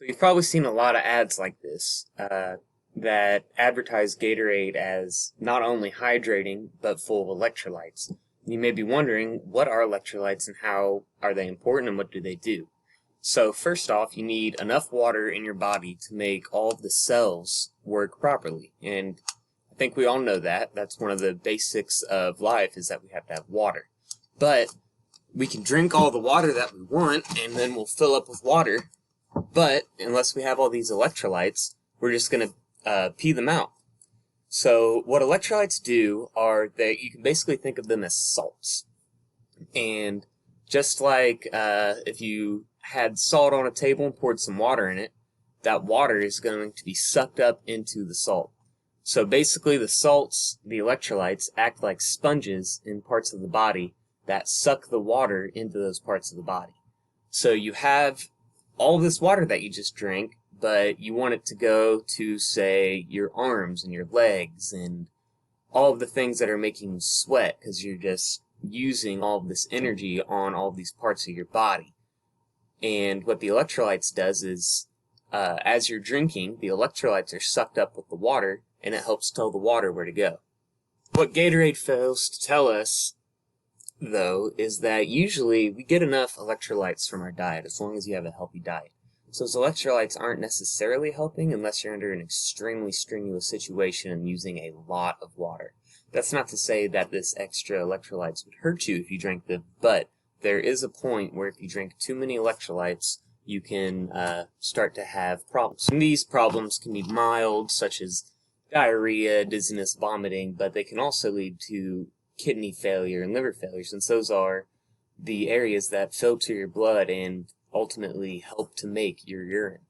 So you've probably seen a lot of ads like this that advertise Gatorade as not only hydrating but full of electrolytes. You may be wondering, what are electrolytes and how are they important and what do they do? So first off, you need enough water in your body to make all of the cells work properly. And I think we all know that. That's one of the basics of life, is that we have to have water. But we can drink all the water that we want and then we'll fill up with water. But unless we have all these electrolytes, we're just going to pee them out. So what electrolytes do are that you can basically think of them as salts. And just like if you had salt on a table and poured some water in it, that water is going to be sucked up into the salt. So basically the salts, the electrolytes, act like sponges in parts of the body that suck the water into those parts of the body. So you have all this water that you just drank, but you want it to go to, say, your arms and your legs and all of the things that are making you sweat because you're just using all of this energy on all of these parts of your body. And what the electrolytes does is, as you're drinking, the electrolytes are sucked up with the water, and it helps tell the water where to go. What Gatorade fails to tell us, though, is that usually we get enough electrolytes from our diet as long as you have a healthy diet. So those electrolytes aren't necessarily helping unless you're under an extremely strenuous situation and using a lot of water. That's not to say that this extra electrolytes would hurt you if you drank them, but there is a point where if you drink too many electrolytes, you can start to have problems. And these problems can be mild, such as diarrhea, dizziness, vomiting, but they can also lead to kidney failure and liver failure, since those are the areas that filter your blood and ultimately help to make your urine.